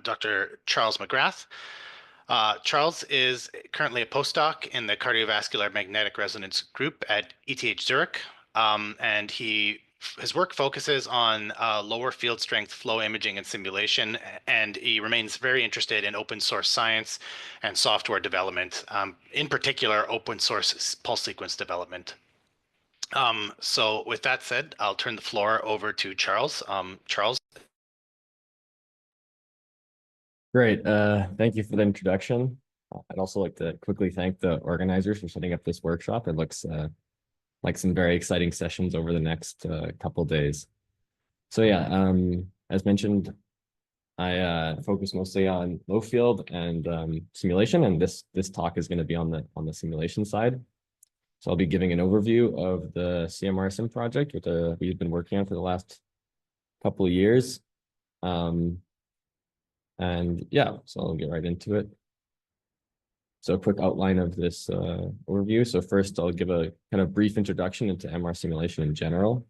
Dr. Charles McGrath. Charles is currently a postdoc in the cardiovascular magnetic resonance group at ETH Zurich, and his work focuses on lower field strength flow imaging and simulation, and he remains very interested in open source science and software development, in particular open source pulse sequence development. So with that said, I'll turn the floor over to Charles. Charles. Great. Thank you for the introduction. I'd also like to quickly thank the organizers for setting up this workshop. It looks like some very exciting sessions over the next couple days. So yeah, as mentioned, I focus mostly on low field and simulation, and this talk is going to be on the simulation side. So I'll be giving an overview of the CMRsim project, which we've been working on for the last couple of years. And yeah, so I'll get right into it. So a quick outline of this overview. So first, I'll give a kind of brief introduction into MR simulation in general,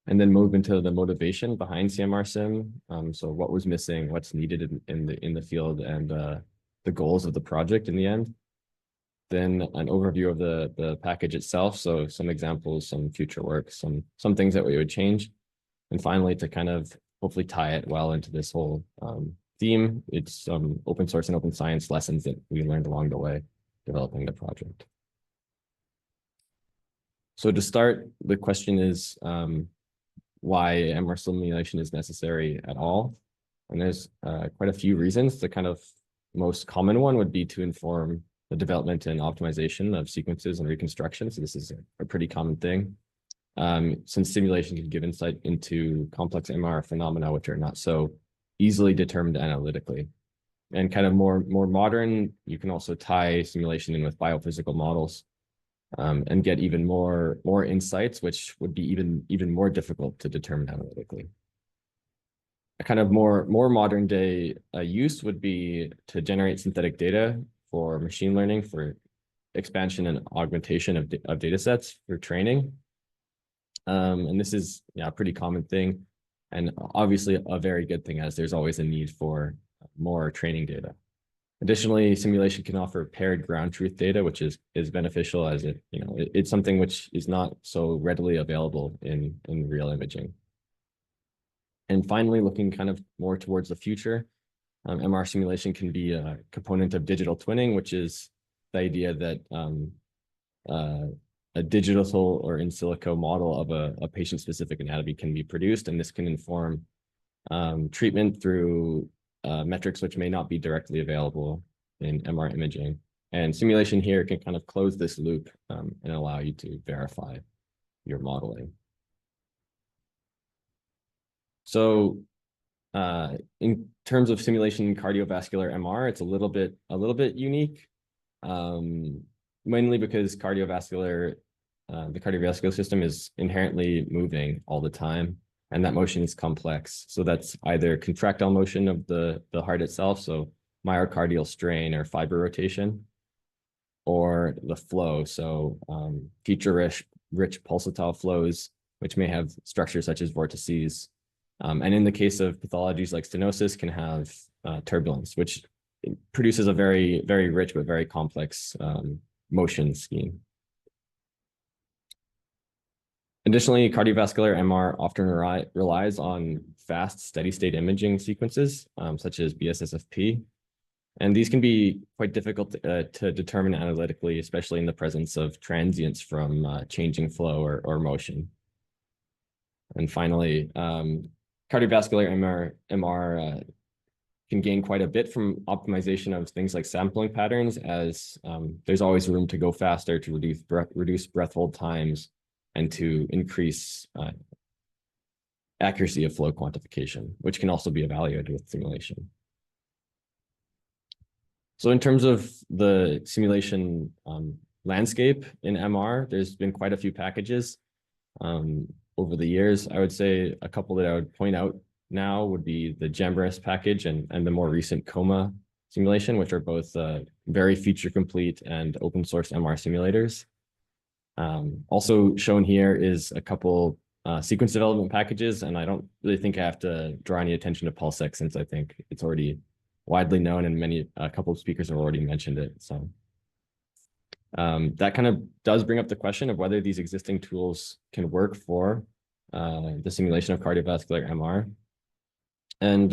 and then move into the motivation behind CMRsim. So what was missing, what's needed in the field, and the goals of the project in the end. Then an overview of the package itself. So some examples, some future work, some things that we would change, and finally to kind of hopefully tie it well into this whole theme. It's open source and open science lessons that we learned along the way developing the project. So to start, the question is why MR simulation is necessary at all. And there's quite a few reasons. The kind of most common one would be to inform the development and optimization of sequences and reconstruction. So this is a pretty common thing. Since simulation can give insight into complex MR phenomena, which are not so easily determined analytically. And kind of more modern, you can also tie simulation in with biophysical models and get even more insights, which would be even more difficult to determine analytically. A kind of more modern day use would be to generate synthetic data for machine learning, for expansion and augmentation of data sets for training. And this is a pretty common thing, and obviously a very good thing, as there's always a need for more training data. Additionally, simulation can offer paired ground truth data, which is beneficial, as it's something which is not so readily available in real imaging. And finally, looking kind of more towards the future, MR simulation can be a component of digital twinning, which is the idea that a digital or in silico model of a patient-specific anatomy can be produced, and this can inform treatment through metrics which may not be directly available in MR imaging. And simulation here can kind of close this loop and allow you to verify your modeling. So in terms of simulation in cardiovascular MR, it's a little bit unique. Mainly because the cardiovascular system is inherently moving all the time, and that motion is complex. So that's either contractile motion of the heart itself, so myocardial strain or fiber rotation, or the flow, so feature-rich pulsatile flows, which may have structures such as vortices. And in the case of pathologies like stenosis, can have turbulence, which produces a very, very rich but very complex motion scheme. Additionally, cardiovascular MR often relies on fast steady-state imaging sequences, such as BSSFP. And these can be quite difficult to determine analytically, especially in the presence of transients from changing flow or motion. And finally, cardiovascular MR can gain quite a bit from optimization of things like sampling patterns, as there's always room to go faster, to reduce breath hold times, and to increase accuracy of flow quantification, which can also be evaluated with simulation. So in terms of the simulation landscape in MR, there's been quite a few packages over the years. I would say a couple that I would point out now would be the GEMRIS package and the more recent COMA simulation, which are both very feature complete and open source MR simulators. Also shown here is a couple sequence development packages, and I don't really think I have to draw any attention to PulseX since I think it's already widely known and a couple of speakers have already mentioned it. So that kind of does bring up the question of whether these existing tools can work for the simulation of cardiovascular MR. And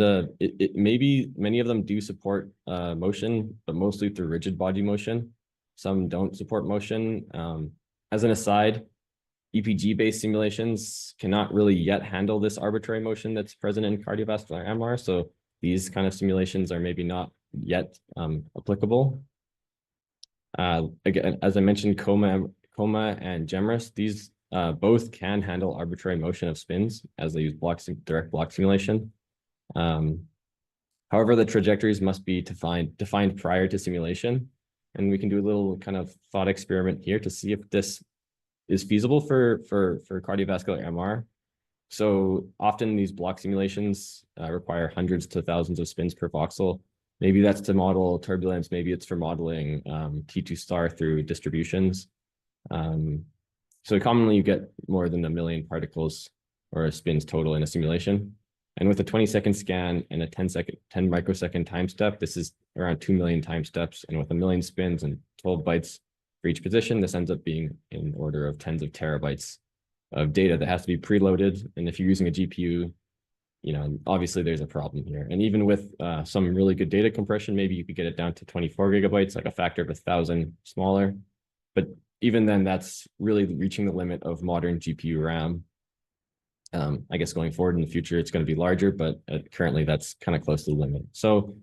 maybe many of them do support motion, but mostly through rigid body motion. Some don't support motion. As an aside, EPG-based simulations cannot really yet handle this arbitrary motion that's present in cardiovascular MR. So these kind of simulations are maybe not yet applicable. Again, as I mentioned, COMA and GEMRIS, these both can handle arbitrary motion of spins as they use direct block simulation. However, the trajectories must be defined prior to simulation. And we can do a little kind of thought experiment here to see if this is feasible for cardiovascular MR. So often these block simulations require hundreds to thousands of spins per voxel. Maybe that's to model turbulence. Maybe it's for modeling T2 star through distributions. So commonly you get more than 1 million particles or spins total in a simulation. And with a 20-second scan and a 10 microsecond time step, this is around 2 million time steps. And with 1 million spins and 12 bytes for each position, this ends up being in order of tens of terabytes of data that has to be preloaded. And if you're using a GPU, obviously there's a problem here. And even with some really good data compression, maybe you could get it down to 24 gigabytes, like a factor of 1,000 smaller. But even then, that's really reaching the limit of modern GPU RAM. I guess going forward in the future, it's going to be larger, but currently that's kind of close to the limit. So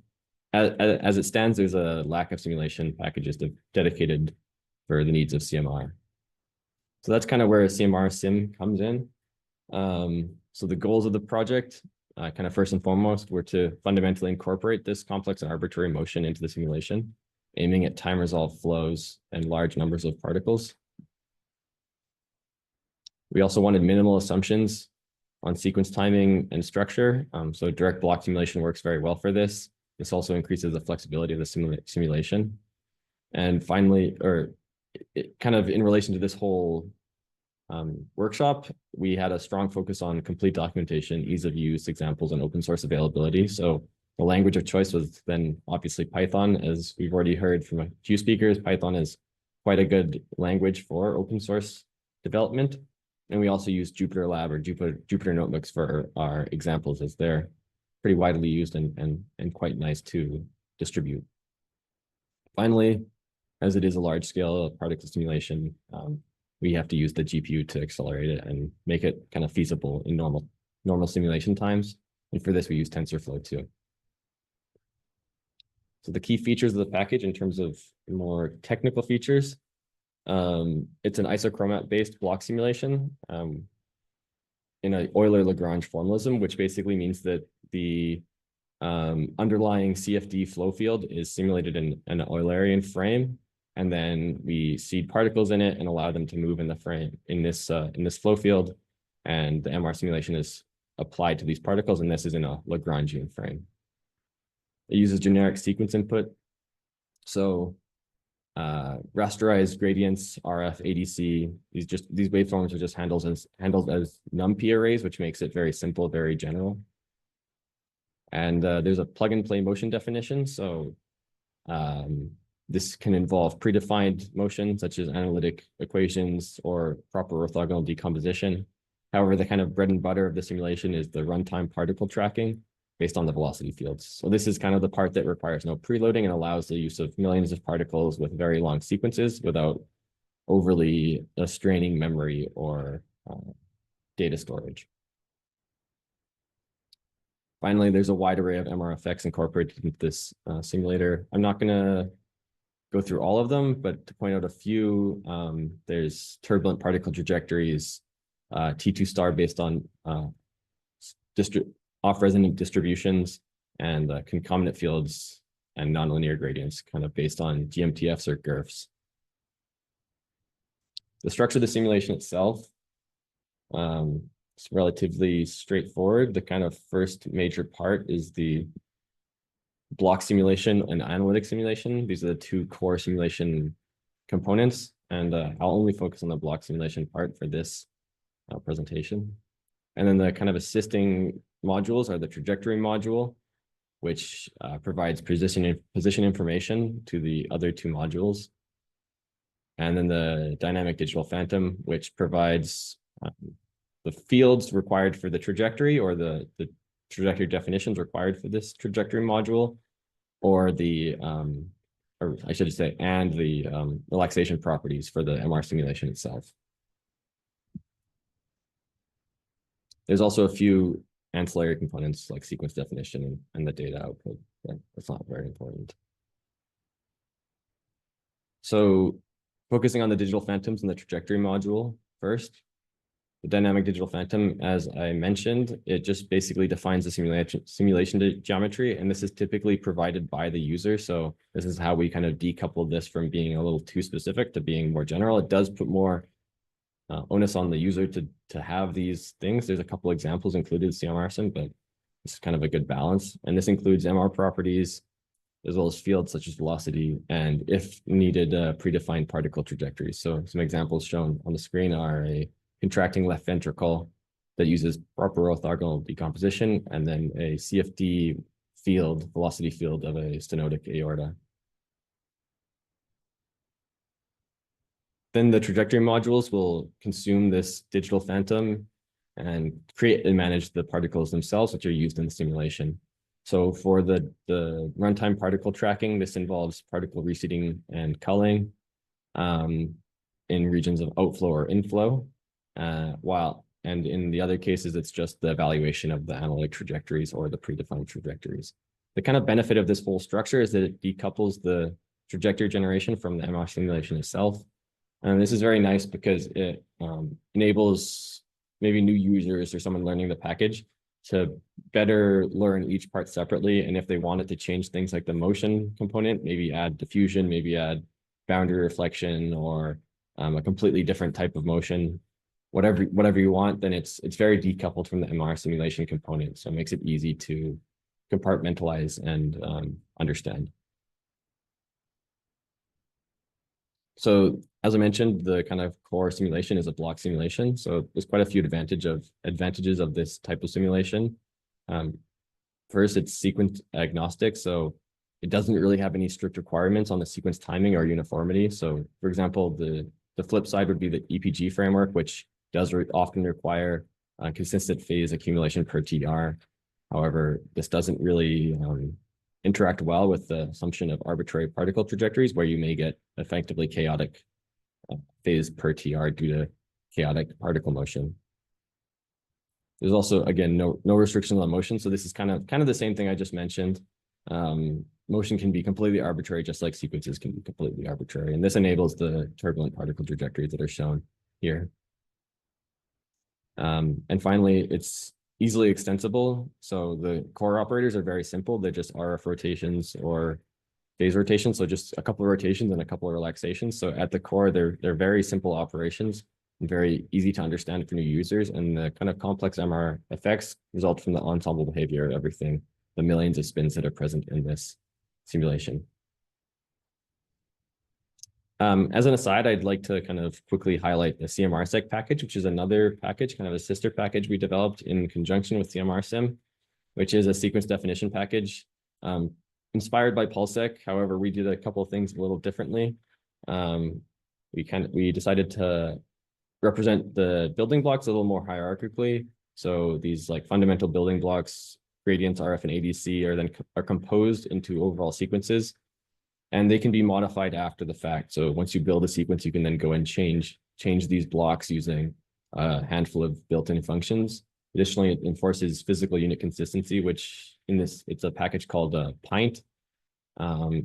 as it stands, there's a lack of simulation packages dedicated for the needs of CMR. So that's kind of where CMRsim comes in. So the goals of the project, kind of first and foremost, were to fundamentally incorporate this complex and arbitrary motion into the simulation, aiming at time-resolved flows and large numbers of particles. We also wanted minimal assumptions on sequence timing and structure. So direct block simulation works very well for this. This also increases the flexibility of the simulation. And finally, kind of in relation to this whole workshop, we had a strong focus on complete documentation, ease of use, examples, and open source availability. So the language of choice was then obviously Python. As we've already heard from a few speakers, Python is quite a good language for open source development. And we also use Jupyter Lab or Jupyter Notebooks for our examples, as they're pretty widely used and quite nice to distribute. Finally, as it is a large scale particle simulation, we have to use the GPU to accelerate it and make it kind of feasible in normal simulation times. And for this, we use TensorFlow too. So the key features of the package in terms of more technical features, it's an isochromat-based block simulation in an Euler-Lagrange formalism, which basically means that the underlying CFD flow field is simulated in an Eulerian frame, and then we seed particles in it and allow them to move in the frame in this flow field, and the MR simulation is applied to these particles, and this is in a Lagrangian frame. It uses generic sequence input, so rasterized gradients, RF, ADC. These waveforms are just handled as NumPy arrays, which makes it very simple, very general. And there's a plug-and-play motion definition. So this can involve predefined motion, such as analytic equations or proper orthogonal decomposition. However, the kind of bread and butter of the simulation is the runtime particle tracking based on the velocity fields. So this is kind of the part that requires no preloading and allows the use of millions of particles with very long sequences without overly straining memory or data storage. Finally, there's a wide array of MR effects incorporated into this simulator. I'm not going to go through all of them, but to point out a few, there's turbulent particle trajectories, T2 star based on off-resonant distributions, and concomitant fields and nonlinear gradients kind of based on GMTFs or GERFs. The structure of the simulation itself is relatively straightforward. The kind of first major part is the block simulation and analytic simulation. These are the two core simulation components, and I'll only focus on the block simulation part for this presentation. And then the kind of assisting modules are the trajectory module, which provides position information to the other two modules. And then the dynamic digital phantom, which provides the fields required for the trajectory, or the trajectory definitions required for this trajectory module, or or I should say, and the relaxation properties for the MR simulation itself. There's also a few ancillary components like sequence definition and the data output, but that's not very important. So focusing on the digital phantoms and the trajectory module first. The dynamic digital phantom, as I mentioned, it just basically defines the simulation geometry, and this is typically provided by the user. So this is how we kind of decouple this from being a little too specific to being more general. It does put more onus on the user to have these things. There's a couple examples included in CMRsim, but it's kind of a good balance. And this includes MR properties, as well as fields such as velocity, and if needed, predefined particle trajectories. So some examples shown on the screen are a contracting left ventricle that uses proper orthogonal decomposition, and then a CFD field, velocity field of a stenotic aorta. Then the trajectory modules will consume this digital phantom and create and manage the particles themselves, which are used in the simulation. So for the runtime particle tracking, this involves particle reseeding and culling in regions of outflow or inflow. And in the other cases, it's just the evaluation of the analytic trajectories or the predefined trajectories. The kind of benefit of this whole structure is that it decouples the trajectory generation from the MR simulation itself. And this is very nice because it enables maybe new users or someone learning the package to better learn each part separately. And if they wanted to change things like the motion component, maybe add diffusion, maybe add boundary reflection, or a completely different type of motion, whatever you want, then it's very decoupled from the MR simulation component. So it makes it easy to compartmentalize and understand. So as I mentioned, the kind of core simulation is a block simulation. So there's quite a few advantages of this type of simulation. First, it's sequence agnostic. So it doesn't really have any strict requirements on the sequence timing or uniformity. So for example, the flip side would be the EPG framework, which does often require consistent phase accumulation per TR. However, this doesn't really interact well with the assumption of arbitrary particle trajectories, where you may get effectively chaotic phase per TR due to chaotic particle motion. There's also, again, no restrictions on motion. So this is kind of the same thing I just mentioned. Motion can be completely arbitrary, just like sequences can be completely arbitrary. And this enables the turbulent particle trajectories that are shown here. And finally, it's easily extensible. So the core operators are very simple. They're just RF rotations or phase rotations. So just a couple of rotations and a couple of relaxations. So at the core, they're very simple operations and very easy to understand for new users. And the kind of complex MR effects result from the ensemble behavior of everything, the millions of spins that are present in this simulation. As an aside, I'd like to kind of quickly highlight the CMRsec package, which is another package, kind of a sister package we developed in conjunction with CMRsim, which is a sequence definition package inspired by PulseSec. However, we did a couple of things a little differently. We decided to represent the building blocks a little more hierarchically. So these like fundamental building blocks, gradients, RF, and ADC are composed into overall sequences. And they can be modified after the fact. So once you build a sequence, you can then go and change these blocks using a handful of built-in functions. Additionally, it enforces physical unit consistency, which it's a package called Pint,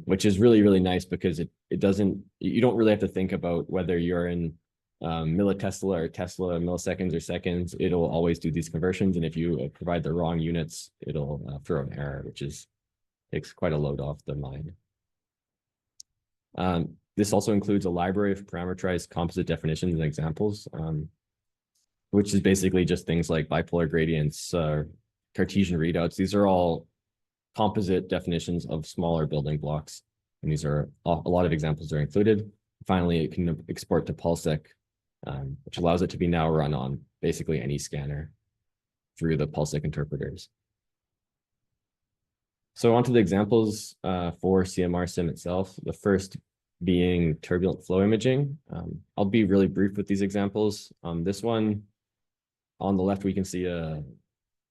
which is really, really nice because you don't really have to think about whether you're in millitesla or Tesla, milliseconds or seconds. It'll always do these conversions. And if you provide the wrong units, it'll throw an error, which takes quite a load off the mind. This also includes a library of parameterized composite definitions and examples, which is basically just things like bipolar gradients, Cartesian readouts. These are all composite definitions of smaller building blocks. And these are a lot of examples are included. Finally, it can export to PulseSec which allows it to be now run on basically any scanner through the PulseSec interpreters. So onto the examples for CMRsim itself. The first being turbulent flow imaging. I'll be really brief with these examples. This one on the left, we can see a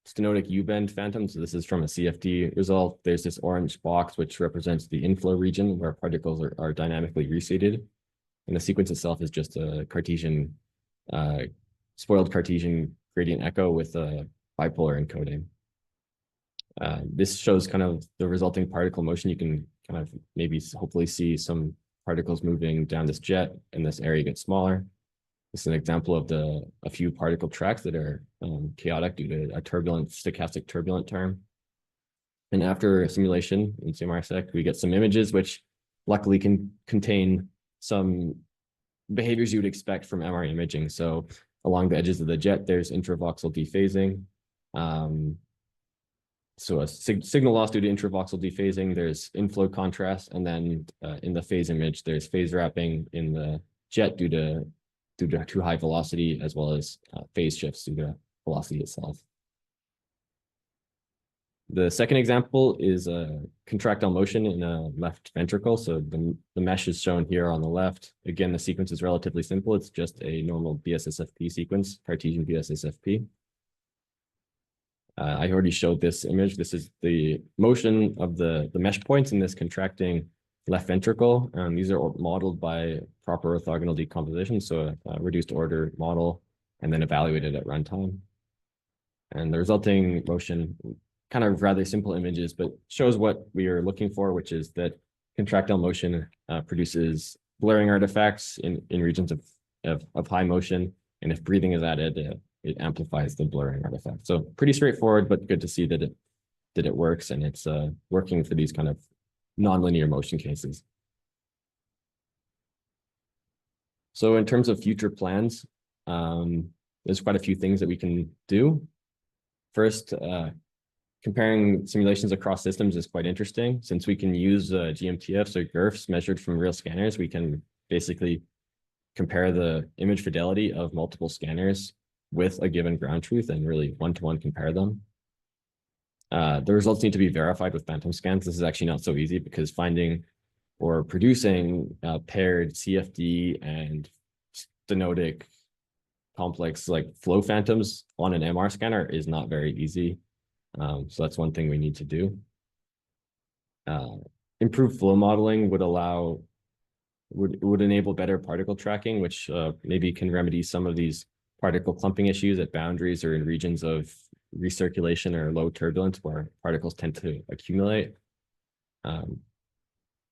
stenotic U-bend phantom. So this is from a CFD result. There's this orange box, which represents the inflow region where particles are dynamically reseated. And the sequence itself is just a Cartesian, spoiled Cartesian gradient echo with a bipolar encoding. This shows kind of the resulting particle motion. You can kind of maybe hopefully see some particles moving down this jet, and this area gets smaller. This is an example of a few particle tracks that are chaotic due to a stochastic turbulent term. And after simulation in CMRsec, we get some images which luckily can contain some behaviors you would expect from MR imaging. So along the edges of the jet, there's intravoxel dephasing. So a signal loss due to intravoxel dephasing, there's inflow contrast, and then in the phase image, there's phase wrapping in the jet due to too high velocity, as well as phase shifts due to velocity itself. The second example is a contractile motion in a left ventricle. So the mesh is shown here on the left. Again, the sequence is relatively simple. It's just a normal BSSFP sequence, Cartesian BSSFP. I already showed this image. This is the motion of the mesh points in this contracting left ventricle. These are modeled by proper orthogonal decomposition, so a reduced order model, and then evaluated at runtime. And the resulting motion, kind of rather simple images, but shows what we are looking for, which is that contractile motion produces blurring artifacts in regions of high motion. And if breathing is added, it amplifies the blurring artifact. So pretty straightforward, but good to see that it works, and it's working for these kind of nonlinear motion cases. So in terms of future plans, there's quite a few things that we can do. First, comparing simulations across systems is quite interesting. Since we can use GMTFs or GERFs measured from real scanners, we can basically compare the image fidelity of multiple scanners with a given ground truth and really one-to-one compare them. The results need to be verified with phantom scans. This is actually not so easy because finding or producing paired CFD and stenotic complex like flow phantoms on an MR scanner is not very easy. So that's one thing we need to do. Improved flow modeling would enable better particle tracking, which maybe can remedy some of these particle clumping issues at boundaries or in regions of recirculation or low turbulence where particles tend to accumulate.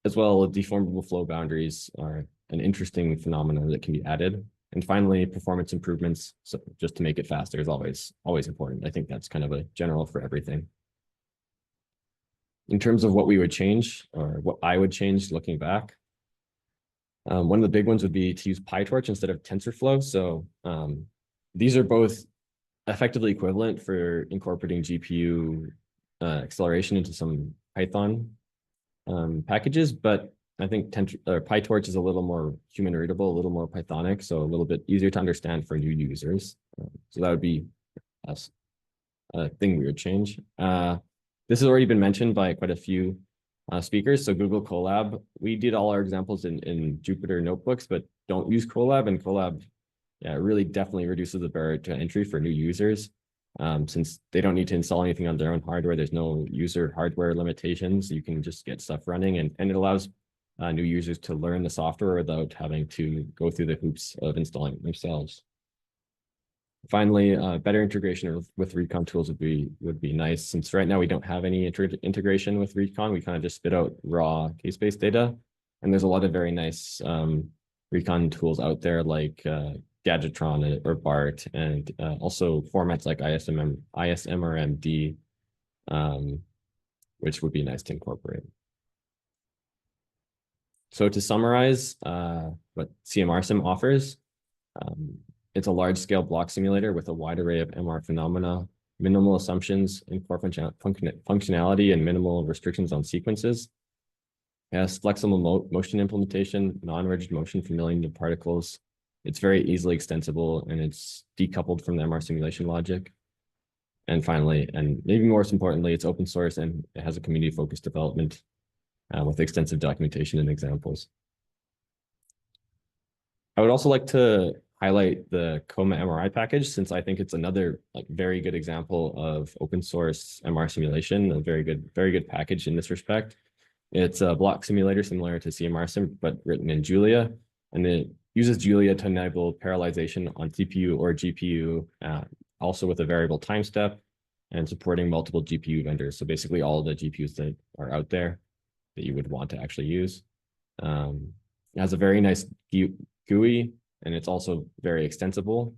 As well, deformable flow boundaries are an interesting phenomenon that can be added. And finally, performance improvements, so just to make it faster, is always important. I think that's kind of a general for everything. In terms of what we would change, or what I would change looking back, one of the big ones would be to use PyTorch instead of TensorFlow. So these are both effectively equivalent for incorporating GPU acceleration into some Python packages, but I think PyTorch is a little more human readable, a little more Pythonic, so a little bit easier to understand for new users. So that would be a thing we would change. This has already been mentioned by quite a few speakers. So Google Colab, we did all our examples in Jupyter notebooks, but don't use Colab. And Colab, yeah, really definitely reduces the barrier to entry for new users. Since they don't need to install anything on their own hardware, there's no user hardware limitations. You can just get stuff running, and it allows new users to learn the software without having to go through the hoops of installing it themselves. Finally, better integration with recon tools would be nice. Since right now we don't have any integration with recon, we kind of just spit out raw case-based data. And there's a lot of very nice recon tools out there like Gadgetron or BART, and also formats like ISMRMD, which would be nice to incorporate. So to summarize what CMRsim offers, it's a large-scale block simulator with a wide array of MR phenomena, minimal assumptions in core functionality, and minimal restrictions on sequences. It has flexible motion implementation, non-rigid motion for millions of particles, It's very easily extensible, and it's decoupled from the MR simulation logic. And finally, and maybe most importantly, it's open source and it has a community-focused development with extensive documentation and examples. I would also like to highlight the COMA MRI package, since I think it's another very good example of open source MR simulation, a very good package in this respect. It's a block simulator similar to CMRsim, but written in Julia, and it uses Julia to enable parallelization on CPU or GPU, also with a variable time step, and supporting multiple GPU vendors. So basically all the GPUs that are out there that you would want to actually use. It has a very nice GUI, and it's also very extensible.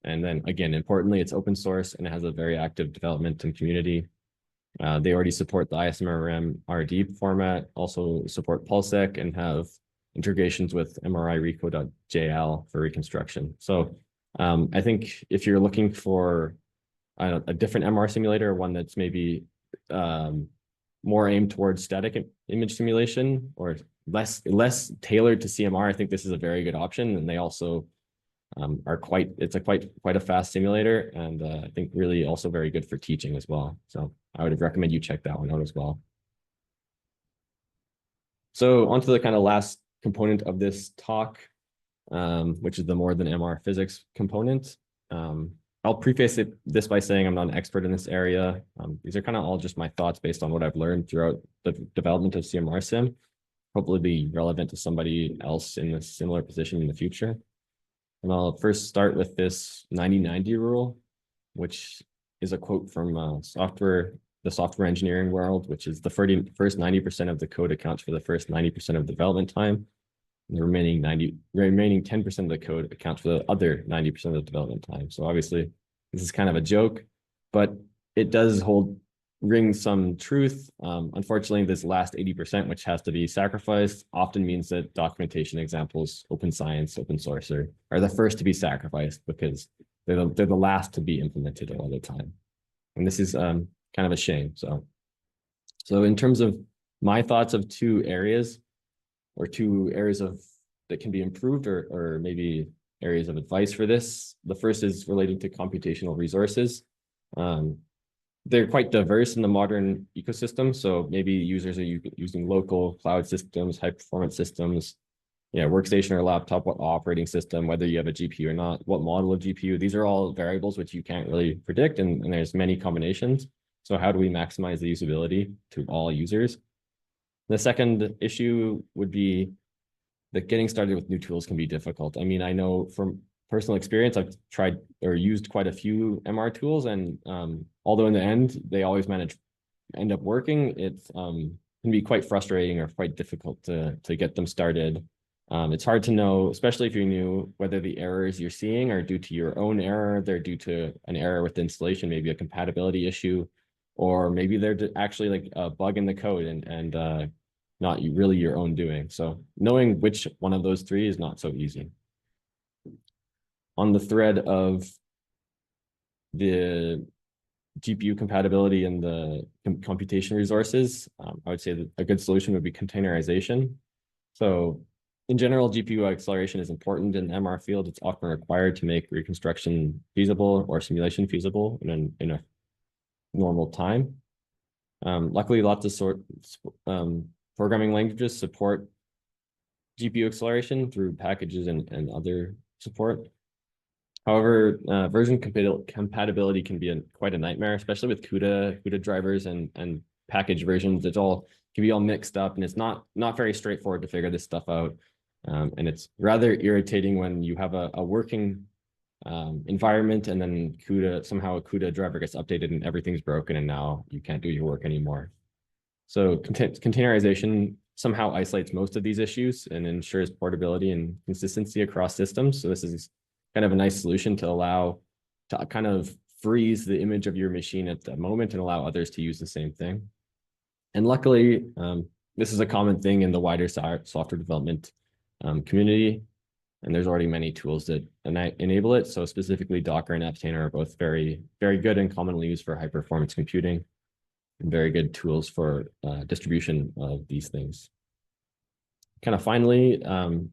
And then again, importantly, it's open source and it has a very active development and community. They already support the ISMRM RD format, also support PulseSec, and have integrations with MRIReco.jl for reconstruction. So I think if you're looking for a different MR simulator, one that's maybe more aimed towards static image simulation or less tailored to CMR, I think this is a very good option. And they also are quite a fast simulator, and I think really also very good for teaching as well. So I would recommend you check that one out as well. So onto the kind of last component of this talk, which is the more than MR physics component. I'll preface this by saying I'm not an expert in this area. These are kind of all just my thoughts based on what I've learned throughout the development of CMRsim. Hopefully be relevant to somebody else in a similar position in the future. And I'll first start with this 90-90 rule, which is a quote from the software engineering world, which is the first 90% of the code accounts for the first 90% of development time. And the remaining 10% of the code accounts for the other 90% of the development time. So obviously, this is kind of a joke, but it does ring some truth. Unfortunately, this last 80%, which has to be sacrificed, often means that documentation examples, open science, open source are the first to be sacrificed because they're the last to be implemented all the time. And this is kind of a shame. So in terms of my thoughts of two areas that can be improved, or maybe areas of advice for this. The first is related to computational resources. They're quite diverse in the modern ecosystem. So maybe users are using local cloud systems, high performance systems, workstation or laptop, what operating system, whether you have a GPU or not, what model of GPU. These are all variables which you can't really predict, and there's many combinations. So how do we maximize the usability to all users? The second issue would be that getting started with new tools can be difficult. I mean, I know from personal experience, I've tried or used quite a few MR tools, and although in the end, they always end up working, it can be quite frustrating or quite difficult to get them started. It's hard to know, especially if you're new, whether the errors you're seeing are due to your own error, they're due to an error with the installation, maybe a compatibility issue, or maybe they're actually like a bug in the code and not really your own doing. So knowing which one of those three is not so easy. On the thread of the GPU compatibility and the computation resources, I would say that a good solution would be containerization. So in general, GPU acceleration is important in the MR field. It's often required to make reconstruction feasible or simulation feasible in a normal time. Luckily, lots of programming languages support GPU acceleration through packages and other support. However, version compatibility can be quite a nightmare, especially with CUDA drivers and package versions. It can be all mixed up, and it's not very straightforward to figure this stuff out. And it's rather irritating when you have a working environment, and then somehow a CUDA driver gets updated and everything's broken, and now you can't do your work anymore. So containerization somehow isolates most of these issues and ensures portability and consistency across systems. So this is kind of a nice solution to kind of freeze the image of your machine at the moment and allow others to use the same thing. And luckily, this is a common thing in the wider software development community. And there's already many tools that enable it. So specifically Docker and Apptain are both very, very good and commonly used for high performance computing, and very good tools for distribution of these things. Kind of finally, on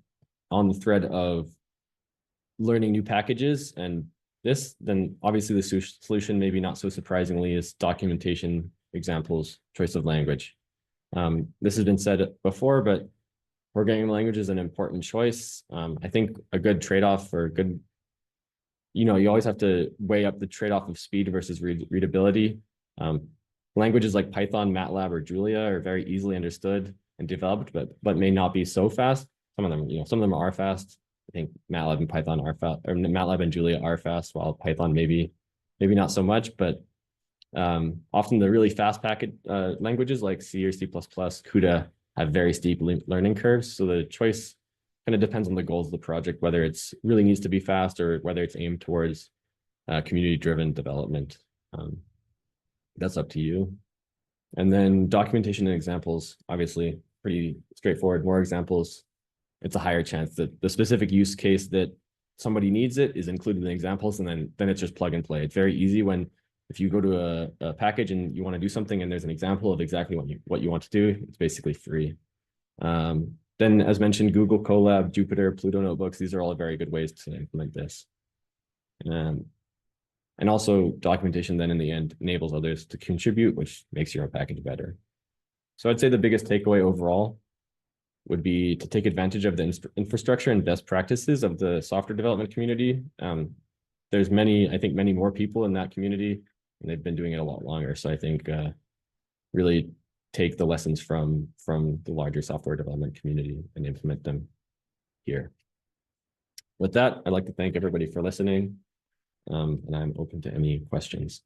the thread of learning new packages and this, then obviously the solution, maybe not so surprisingly, is documentation, examples, choice of language. This has been said before, but programming language is an important choice. I think a good trade-off for good, you always have to weigh up the trade-off of speed versus readability. Languages like Python, MATLAB, or Julia are very easily understood and developed, but may not be so fast. Some of them are fast. I think MATLAB and Python are fast, or MATLAB and Julia are fast, while Python maybe not so much. But often the really fast packet languages like C or C++, CUDA have very steep learning curves. So the choice kind of depends on the goals of the project, whether it's really needs to be fast or whether it's aimed towards community-driven development. That's up to you. And then documentation and examples, obviously pretty straightforward. More examples, it's a higher chance that the specific use case that somebody needs it is included in the examples, and then it's just plug and play. It's very easy when if you go to a package and you want to do something and there's an example of exactly what you want to do, it's basically free. Then, as mentioned, Google Colab, Jupyter, Pluto Notebooks, these are all very good ways to implement this. And also documentation then in the end enables others to contribute, which makes your own package better. So I'd say the biggest takeaway overall would be to take advantage of the infrastructure and best practices of the software development community. There's I think many more people in that community, and they've been doing it a lot longer. So I think really take the lessons from the larger software development community and implement them here. With that, I'd like to thank everybody for listening, and I'm open to any questions.